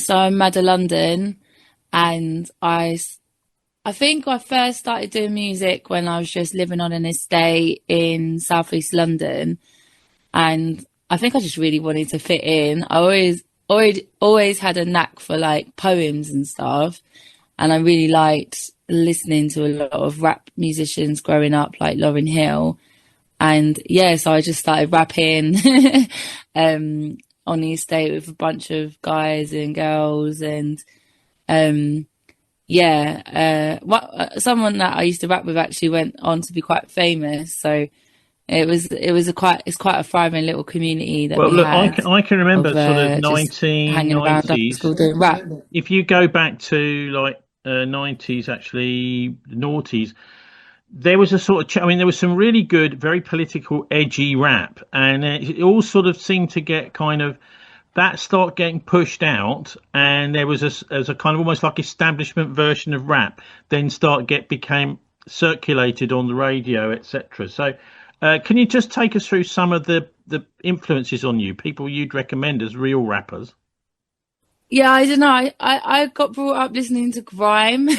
So I'm Mada Ldn, and I think I first started doing music when I was just living on an estate in southeast London, and I think I just really wanted to fit in. I always had a knack for like poems and stuff, and I really liked listening to a lot of rap musicians growing up, like Lauryn Hill. And yeah, so I just started rapping on the estate with a bunch of guys and girls, and um, someone that I used to rap with actually went on to be quite famous. So it's quite a thriving little community that Well, we look, had I can remember of sort of just hanging around after 1990s. school doing rap. If you go back to like 90s, actually noughties, there was a sort of I mean, there was some really good, very political, edgy rap, and it all sort of seemed to get kind of that start getting pushed out, and there was as a kind of almost like establishment version of rap, then start get became circulated on the radio, etc. So, can you just take us through some of the influences on you, people you'd recommend as real rappers? Yeah, I don't know. I got brought up listening to grime.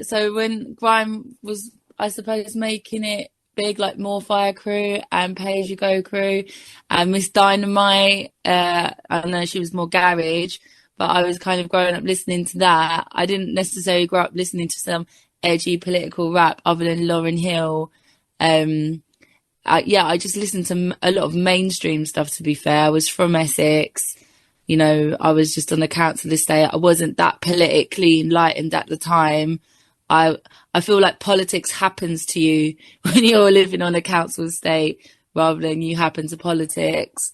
So when grime was, I suppose, making it big, like More Fire Crew and Pay As You Go Crew and Miss Dynamite, I know she was more garage, but I was kind of growing up listening to that. I didn't necessarily grow up listening to some edgy political rap other than Lauryn Hill. Um, I just listened to a lot of mainstream stuff, to be fair. I was from Essex. You know, I was just on the council estate. I wasn't that politically enlightened at the time. I I feel like politics happens to you when you're living on a council estate rather than you happen to politics.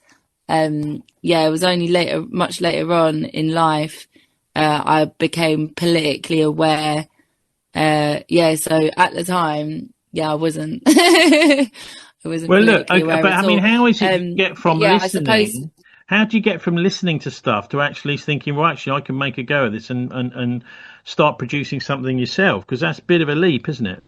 Yeah, it was only later, much later on in life, I became politically aware. Yeah, so at the time, yeah, I wasn't, I wasn't Well, look, politically okay, aware but I at mean, all. how is it you get But from yeah, I suppose. listening? How do you get from listening to stuff to actually thinking, well, actually, I can make a go of this and start producing something yourself? Because that's a bit of a leap, isn't it?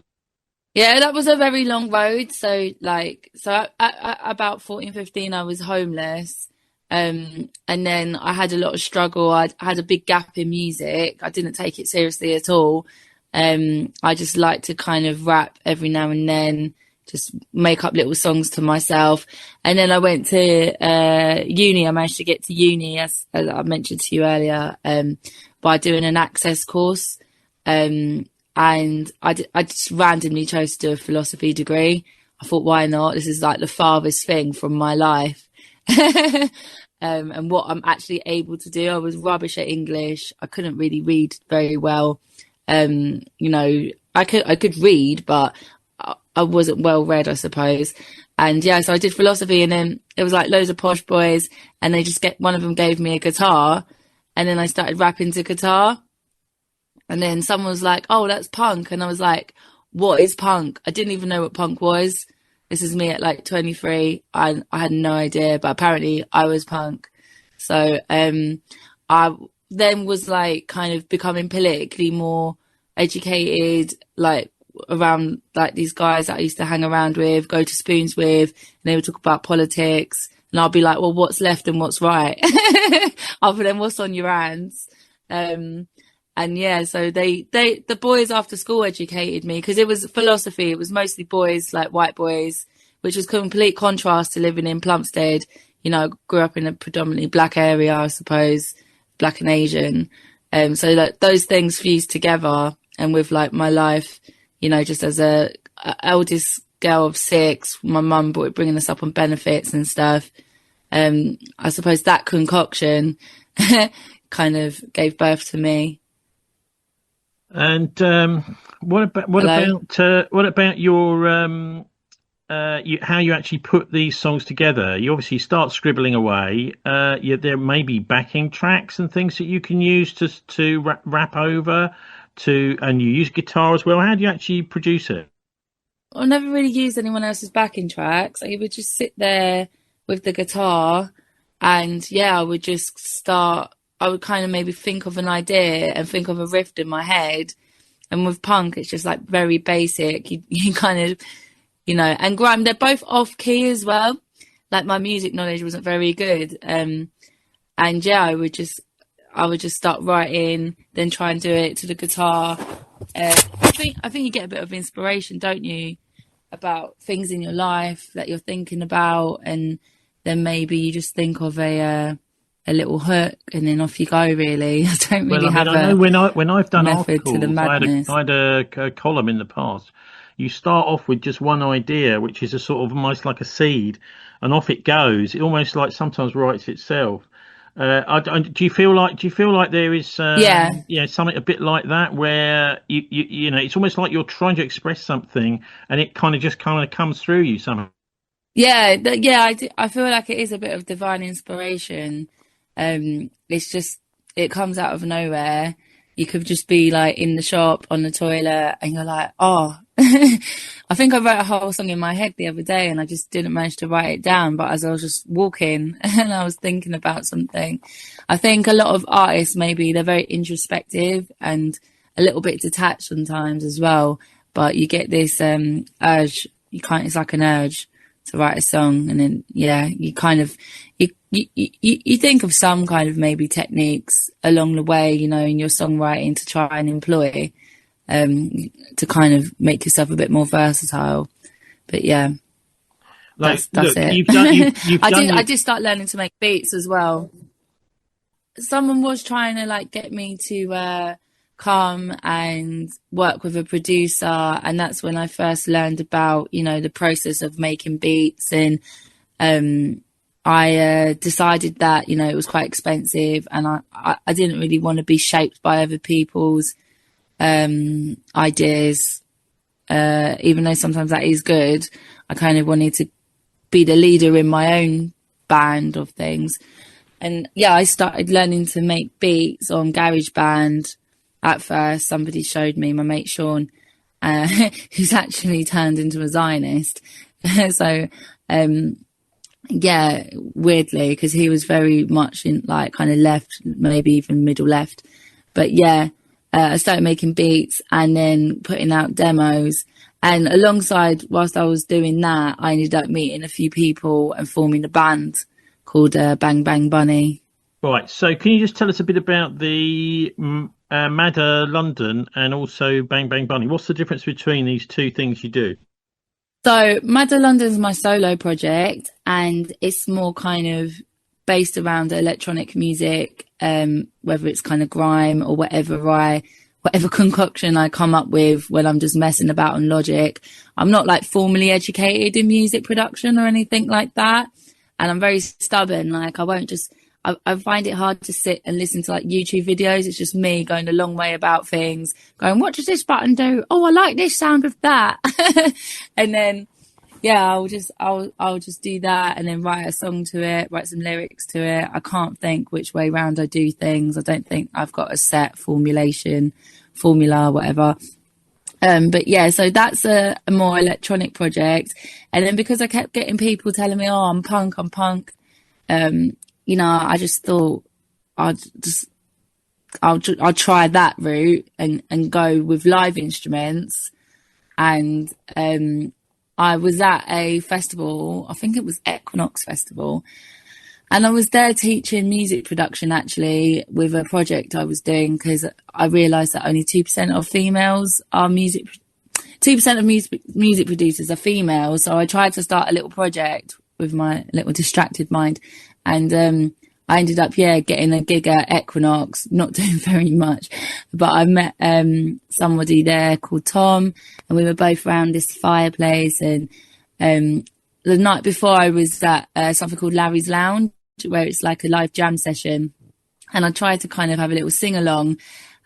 Yeah, that was a very long road. So, like, at about 14, 15, I was homeless. And then I had a lot of struggle. I had a big gap in music. I didn't take it seriously at all. I just like to kind of rap every now and then, just make up little songs to myself. And then I went to uni. I managed to get to uni, as I mentioned to you earlier, by doing an access course. And I just randomly chose to do a philosophy degree. I thought, why not? This is like the farthest thing from my life. And what I'm actually able to do. I was rubbish at English. I couldn't really read very well. You know, I could read, but I wasn't well read, I suppose. And yeah, so I did philosophy, and then it was like loads of posh boys, and they just one of them gave me a guitar, and then I started rapping to guitar. And then someone was like, "Oh, that's punk." And I was like, "What is punk?" I didn't even know what punk was. This is me at like 23. I had no idea, but apparently I was punk. So I then was like kind of becoming politically more educated, like around like these guys that I used to hang around with, go to spoons with, and they would talk about politics. And I'll be like, well, what's left and what's right? Other than what's on your hands. Um, and yeah, so the boys after school educated me because it was philosophy. It was mostly boys, like white boys, which was complete contrast to living in Plumstead. You know, grew up in a predominantly black area, I suppose, black and Asian. So like those things fused together, and with like my life, you know, just as a eldest girl of six, my mum bringing us up on benefits and stuff. I suppose that concoction kind of gave birth to me. And Hello? what about your how you actually put these songs together? You obviously start scribbling away. There may be backing tracks and things that you can use to rap over and you use guitar as well. How do you actually produce it? I never really used anyone else's backing tracks. I would just sit there with the guitar, and yeah, I would just start. I would kind of maybe think of an idea and think of a riff in my head. And with punk, it's just like very basic. You kind of, you know, and grime, they're both off key as well. Like my music knowledge wasn't very good. And yeah, I would just start writing, then try and do it to the guitar. I think you get a bit of inspiration, don't you, about things in your life that you're thinking about, and then maybe you just think of a little hook, and then off you go. Really, I don't really Well, I mean, have I know when I've done method to the articles, madness. I had a column in the past. You start off with just one idea, which is a sort of almost like a seed, and off it goes. It almost like sometimes writes itself. Do you feel like there is Yeah, something a bit like that where you know it's almost like you're trying to express something and it kind of comes through you somehow. yeah. I feel like it is a bit of divine inspiration. It's just it comes out of nowhere. You could just be like in the shop on the toilet, and you're like, oh. I think I wrote a whole song in my head the other day, and I just didn't manage to write it down. But as I was just walking and I was thinking about something, I think a lot of artists, maybe they're very introspective and a little bit detached sometimes as well. But you get this urge. It's like an urge to write a song, and then you kind of you think of some kind of maybe techniques along the way, you know, in your songwriting to try and employ to kind of make yourself a bit more versatile. But yeah, Like, that's look, it. you've done I your, did start learning to make beats as well. Someone was trying to like get me to come and work with a producer, and that's when I first learned about, you know, the process of making beats. And I decided that, you know, it was quite expensive, and I didn't really want to be shaped by other people's ideas, even though sometimes that is good. I kind of wanted to be the leader in my own band of things. And yeah, I started learning to make beats on GarageBand. At first, somebody showed me, my mate Sean, who's actually turned into a Zionist. So, yeah, weirdly, because he was very much in like kind of left, maybe even middle left. But yeah, I started making beats and then putting out demos. And alongside, whilst I was doing that, I ended up meeting a few people and forming a band called Bang Bang Bunny. right. So, can you just tell us a bit about the Mada Ldn and also Bang Bang Bunny? What's the difference between these two things you do? So Mada Ldn is my solo project, and it's more kind of based around electronic music, whether it's kind of grime or whatever concoction I come up with when I'm just messing about on Logic. I'm not like formally educated in music production or anything like that. And I'm very stubborn. Like I find it hard to sit and listen to like YouTube videos. It's just me going a long way about things, going, what does this button do? Oh, I like this sound of that. And then, yeah, I'll just do that and then write a song to it, write some lyrics to it. I can't think which way round I do things. I don't think I've got a set formula, whatever. But yeah, so that's a more electronic project. And then because I kept getting people telling me, oh, I'm punk, you know, I just thought I'll try that route and go with live instruments. And I was at a festival, I think it was Equinox Festival, and I was there teaching music production actually with a project I was doing, because I realised that only 2% of females are 2% of music producers are females. So I tried to start a little project with my little distracted mind. And I ended up, getting a gig at Equinox, not doing very much. But I met somebody there called Tom, and we were both around this fireplace. And the night before, I was at something called Larry's Lounge, where it's like a live jam session. And I tried to kind of have a little sing along.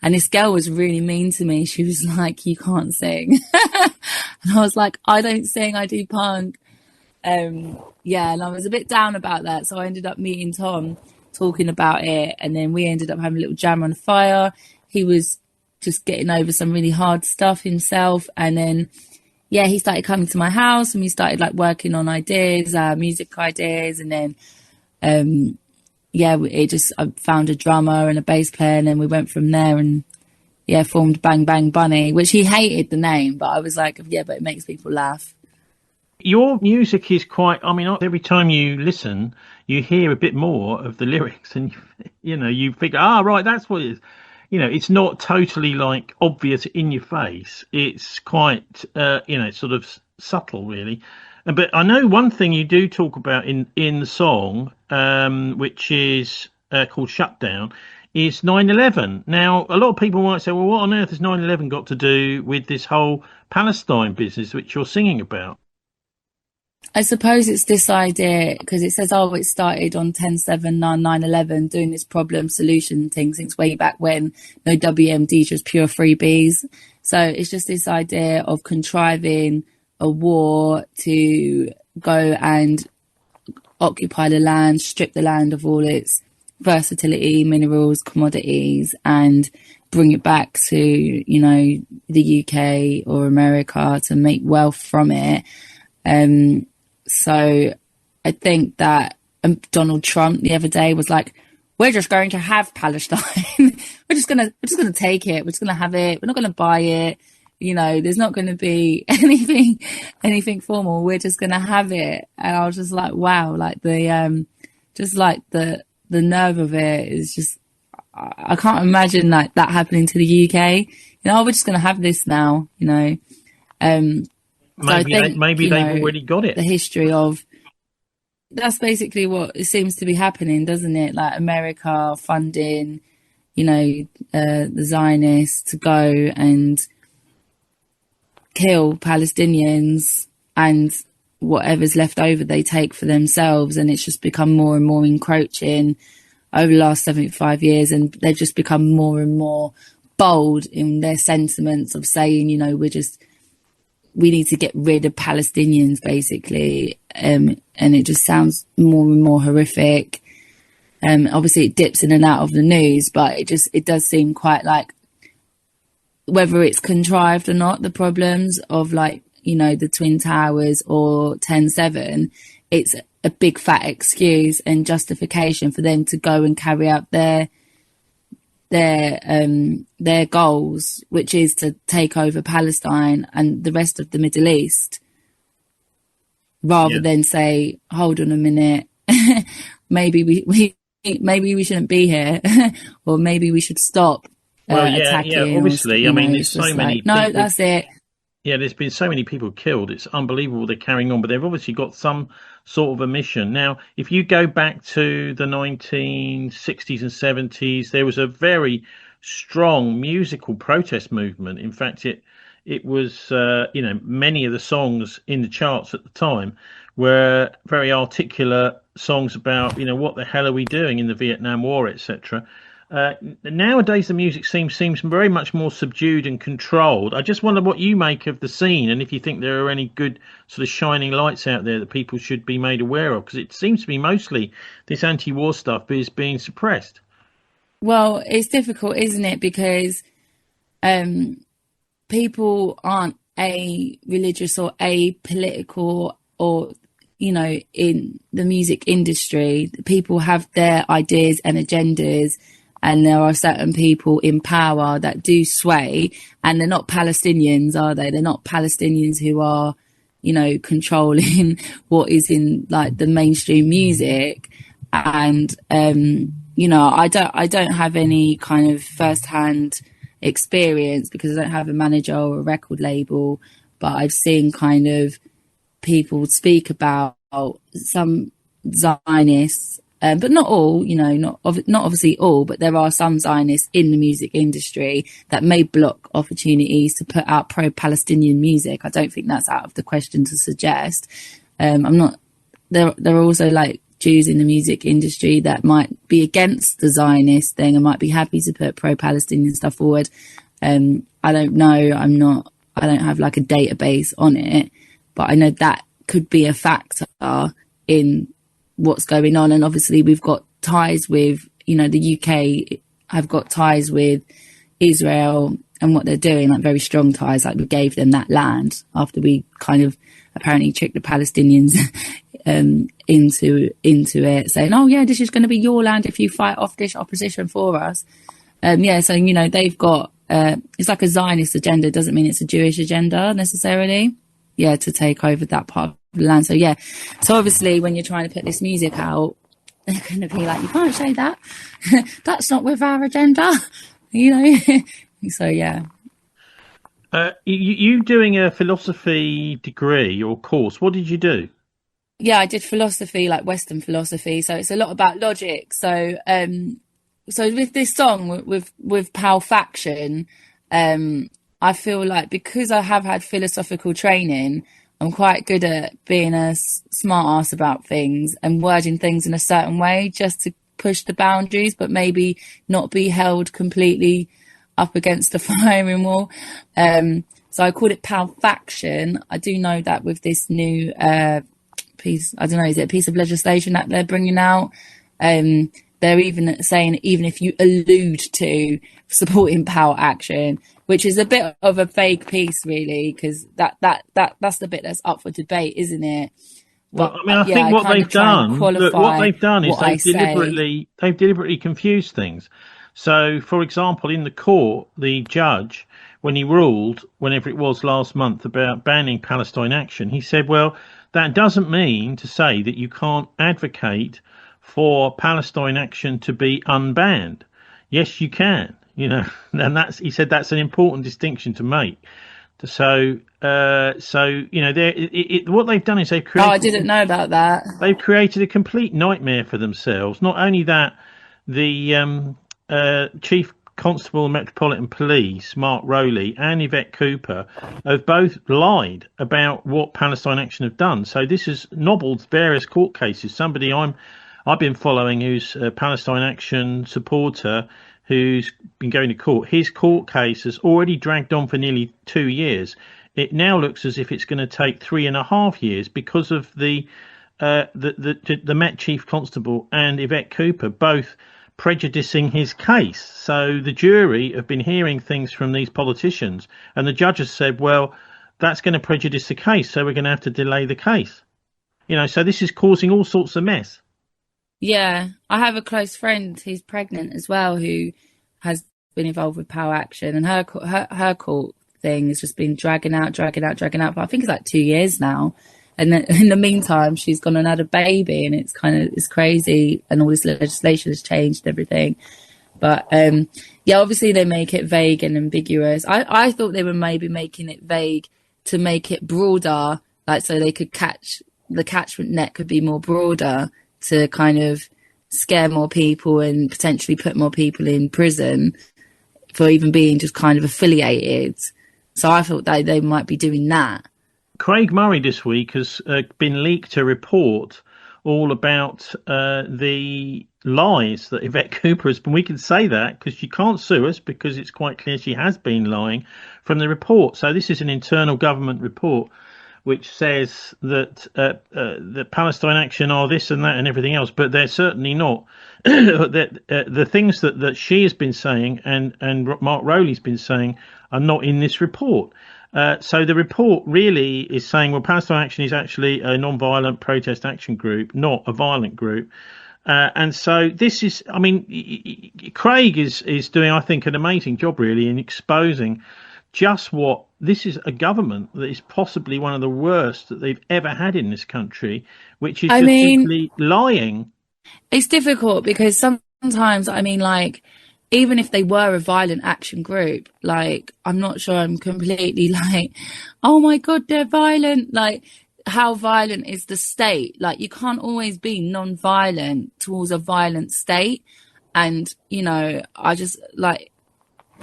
And this girl was really mean to me. She was like, you can't sing. And I was like, I don't sing, I do punk. And I was a bit down about that. So I ended up meeting Tom, talking about it. And then we ended up having a little jam on the fire. He was just getting over some really hard stuff himself. And then, he started coming to my house and we started like working on ideas, music ideas. And then, I found a drummer and a bass player, and then we went from there and, formed Bang Bang Bunny, which he hated the name, but I was like, but it makes people laugh. Your music is quite, I mean, every time you listen, you hear a bit more of the lyrics and, you figure, right, that's what it is. It's not totally like obvious in your face. It's quite, sort of subtle, really. But I know one thing you do talk about in the song, which is called Shutdown, is 9/11. Now, a lot of people might say, well, what on earth has 9/11 got to do with this whole Palestine business which you're singing about? I suppose it's this idea because it says, oh, it started on 10/7 on 9/11 doing this problem solution thing since way back when. No WMD, just pure freebies. So it's just this idea of contriving a war to go and occupy the land, strip the land of all its versatility, minerals, commodities, and bring it back to, the UK or America to make wealth from it. So I think that Donald Trump the other day was like, we're just going to have Palestine. we're just gonna take it. We're just gonna have it. We're not gonna buy it. There's not going to be anything formal. We're just going to have it. And I was just like, wow, like the nerve of it is just, I can't imagine like that happening to the UK. We're just going to have this now, Maybe, so I think, maybe they've already got it. The history of, that's basically what it seems to be happening, doesn't it? Like America funding, the Zionists to go and kill Palestinians, and whatever's left over they take for themselves, and it's just become more and more encroaching over the last 75 years, and they've just become more and more bold in their sentiments of saying, we need to get rid of Palestinians, basically, and it just sounds more and more horrific. Obviously it dips in and out of the news, but it does seem quite like, whether it's contrived or not, the problems of like, the Twin Towers or 10/7, it's a big fat excuse and justification for them to go and carry out their goals, which is to take over Palestine and the rest of the Middle East, rather than say, hold on a minute, maybe we shouldn't be here, or maybe we should stop. Attacking, obviously. I mean, there's so many. Like, no, that's it. Yeah, there's been so many people killed. It's unbelievable they're carrying on, but they've obviously got some sort of a mission. Now, if you go back to the 1960s and 70s, there was a very strong musical protest movement. In fact, it was, many of the songs in the charts at the time were very articulate songs about, what the hell are we doing in the Vietnam War, etc. Nowadays, the music seems very much more subdued and controlled. I just wonder what you make of the scene, and if you think there are any good sort of shining lights out there that people should be made aware of, because it seems to be mostly this anti-war stuff is being suppressed. Well, it's difficult, isn't it? Because people aren't a religious or a political or, in the music industry. People have their ideas and agendas, and there are certain people in power that do sway, and they're not Palestinians, are they? They're not Palestinians who are, controlling what is in like the mainstream music. And, I don't have any kind of firsthand experience because I don't have a manager or a record label, but I've seen kind of people speak about some Zionists, but not all, not obviously all, but there are some Zionists in the music industry that may block opportunities to put out pro-Palestinian music. I don't think that's out of the question to suggest. There are also like Jews in the music industry that might be against the Zionist thing and might be happy to put pro-Palestinian stuff forward. I don't know. I don't have like a database on it, but I know that could be a factor in what's going on. And obviously we've got ties with, the UK have got ties with Israel and what they're doing, like very strong ties. Like we gave them that land after we kind of apparently tricked the Palestinians into it, saying, oh yeah, this is going to be your land if you fight off this opposition for us. So, they've got, it's like a Zionist agenda. It doesn't mean it's a Jewish agenda necessarily. to take over that part of the land. So yeah, so obviously when you're trying to put this music out, they're going to be like, you can't say that. That's not with our agenda, you know. So yeah. You doing a philosophy degree or course? What did you do? Yeah, I did philosophy, like Western philosophy. So it's a lot about logic. So so with this song with PalFaction, I feel like because I have had philosophical training, I'm quite good at being a smart ass about things and wording things in a certain way just to push the boundaries, but maybe not be held completely up against the firing wall. So I called it PalFaction. I do know that with this new piece, I don't know, is it a piece of legislation that they're bringing out? They're even saying, even if you allude to supporting power action, which is a bit of a vague piece, really, because that's the bit that's up for debate, isn't it? But, well, I mean, I think what they've done, look, what they've done is they've deliberately confused things. So, for example, in the court, the judge, when he ruled, whenever it was last month, about banning Palestine action, he said, well, that doesn't mean to say that you can't advocate for Palestine action to be unbanned. Yes, you can, you know, and he said that's an important distinction to make. So you know, what they've done is they've created. Oh, I didn't know about that. They've created a complete nightmare for themselves. Not only that, the Chief Constable of Metropolitan Police, Mark Rowley, and Yvette Cooper have both lied about what Palestine Action have done. So this has nobbled various court cases. Somebody I've been following, who's a Palestine Action supporter, who's been going to court. His court case has already dragged on for nearly 2 years. It now looks as if it's going to take 3.5 years because of the Met Chief Constable and Yvette Cooper both prejudicing his case. So the jury have been hearing things from these politicians, and the judge has said, well, that's going to prejudice the case, so we're going to have to delay the case. You know, so this is causing all sorts of mess. Yeah, I have a close friend who's pregnant as well, who has been involved with power action, and her court thing has just been dragging out. But I think it's like 2 years now. And then in the meantime, she's gone and had a baby, and it's crazy. And all this legislation has changed everything. But yeah, obviously they make it vague and ambiguous. I thought they were maybe making it vague to make it broader, like so they could the catchment net could be more broader to kind of scare more people and potentially put more people in prison for even being just kind of affiliated. So I thought that they might be doing that. Craig Murray this week has been leaked a report all about the lies that Yvette Cooper has been. We can say that because she can't sue us because it's quite clear she has been lying from the report. So this is an internal government report which says that the Palestine Action are this and that and everything else, but they're certainly not. The things that she has been saying and Mark Rowley's been saying are not in this report. So the report really is saying, well, Palestine Action is actually a non-violent protest action group, not a violent group. And so this is, I mean, Craig is doing, I think, an amazing job really in exposing just what this is, a government that is possibly one of the worst that they've ever had in this country, which is simply lying. It's difficult because sometimes, I mean, like, even if they were a violent action group, like, I'm not sure I'm completely like, oh my God, they're violent. Like, how violent is the state? Like, you can't always be non-violent towards a violent state. And, you know, I just like,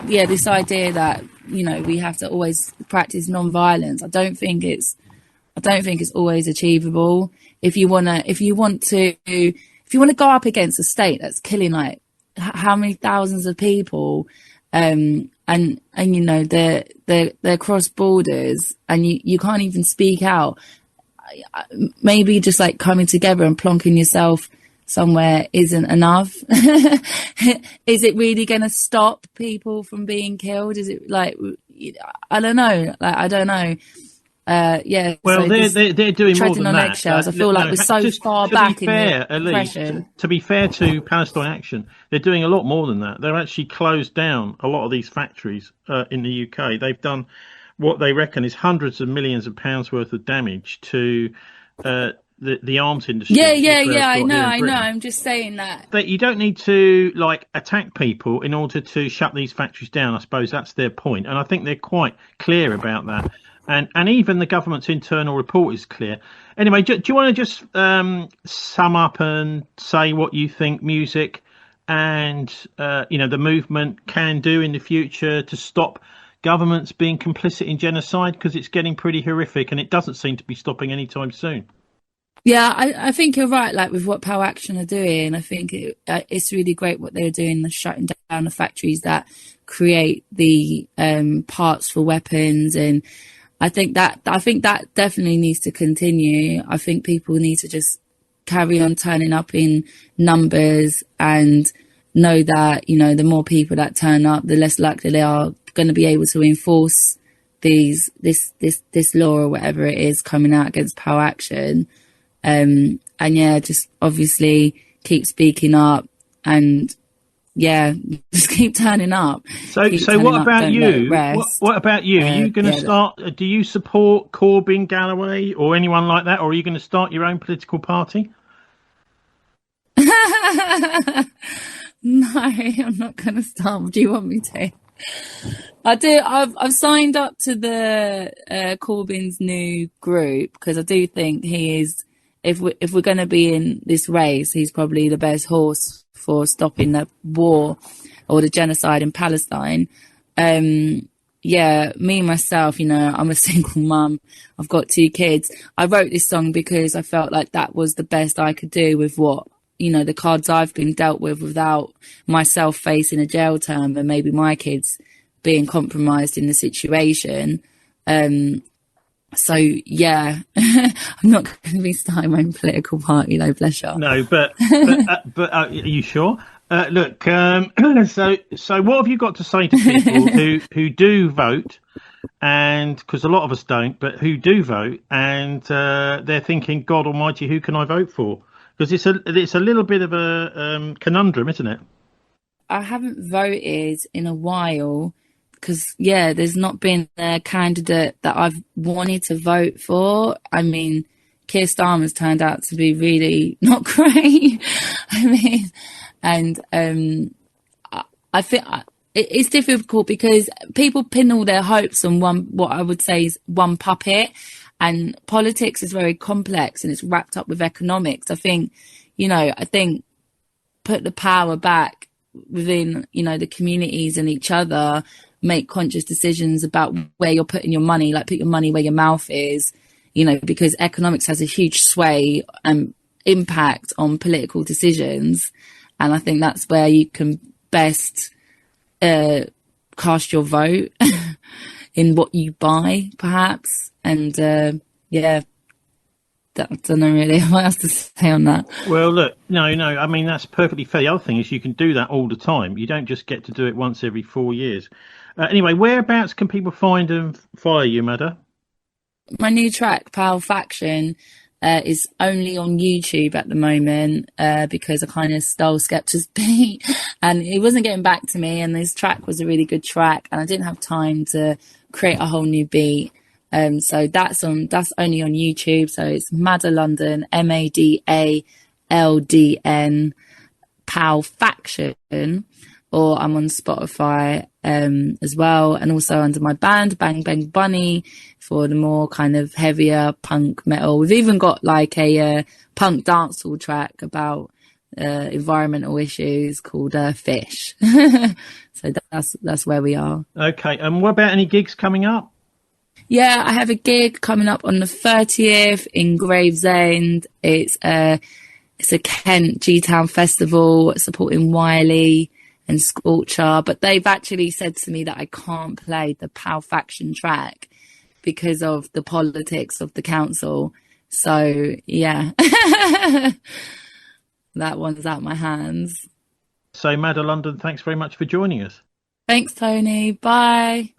yeah, this idea that, you know, we have to always practice non-violence. I don't think it's always achievable. If you want to go up against a state that's killing like how many thousands of people, and you know, they're cross borders, and you can't even speak out. Maybe just like coming together and plonking yourself somewhere isn't enough. Is it really going to stop people from being killed? Is it like, I don't know. Like, I don't know. Yeah. Well, so they're doing more than that. Eggshells. I feel like we're so far back in the oppression. To be fair to Palestine Action, they're doing a lot more than that. They're actually closed down a lot of these factories in the UK. They've done what they reckon is hundreds of millions of pounds worth of damage to the arms industry Yeah, that yeah, we've yeah. I got know, here in I know. Britain. I'm just saying that. That you don't need to like attack people in order to shut these factories down. I suppose that's their point, and I think they're quite clear about that. And even the government's internal report is clear. Anyway, do you want to just sum up and say what you think music and the movement can do in the future to stop governments being complicit in genocide, because it's getting pretty horrific and it doesn't seem to be stopping anytime soon. Yeah, I think you're right. Like with what PalAction are doing, I think it's really great what they're doing. They're shutting down the factories that create the parts for weapons, and I think that definitely needs to continue. I think people need to just carry on turning up in numbers and know that, the more people that turn up, the less likely they are going to be able to enforce this law or whatever it is coming out against PalAction. And yeah, just obviously keep speaking up and yeah, just keep turning up. Keep So turning what up, about don't let it you? rest. What about you? Are you going to Yeah. start? Do you support Corbyn, Galloway, or anyone like that, or are you going to start your own political party? No, I'm not going to stop. Do you want me to? I do. I've signed up to the Corbyn's new group because I do think he is. If we're going to be in this race, he's probably the best horse for stopping the war or the genocide in Palestine. Yeah, me myself, I'm a single mum. I've got 2 kids. I wrote this song because I felt like that was the best I could do with what, the cards I've been dealt with without myself facing a jail term and maybe my kids being compromised in the situation. So yeah, I'm not going to be starting my own political party though, bless you. No, but are you sure? Look, so what have you got to say to people who do vote, and because a lot of us don't, but who do vote, and they're thinking, God Almighty, who can I vote for? Because it's a little bit of a conundrum, isn't it? I haven't voted in a while because, yeah, there's not been a candidate that I've wanted to vote for. I mean, Keir Starmer's turned out to be really not great. I mean, and I think it's difficult because people pin all their hopes on what I would say is one puppet, and politics is very complex and it's wrapped up with economics. I think put the power back within, the communities and each other, make conscious decisions about where you're putting your money, like put your money where your mouth is, because economics has a huge sway and impact on political decisions. And I think that's where you can best cast your vote in what you buy, perhaps. And yeah, I don't know really what else to say on that. Well, look, no, I mean, that's perfectly fair. The other thing is you can do that all the time. You don't just get to do it once every 4 years. Anyway, whereabouts can people find and follow you, Mada? My new track, PalFaction, is only on YouTube at the moment because I kind of stole Skepta's beat and he wasn't getting back to me, and this track was a really good track and I didn't have time to create a whole new beat. So that's only on YouTube. So it's Mada Ldn, MADALDN, PalFaction, or I'm on Spotify as well, and also under my band Bang Bang Bunny for the more kind of heavier punk metal. We've even got like a punk dancehall track about environmental issues called Fish. So that's where we are. Okay, and what about any gigs coming up? Yeah, I have a gig coming up on the 30th in Gravesend. It's a Kent G-Town festival supporting Wiley and Scorcher, but they've actually said to me that I can't play the PalFaction track because of the politics of the council. So yeah, that one's out my hands. So, Mada Ldn, thanks very much for joining us. Thanks, Tony. Bye.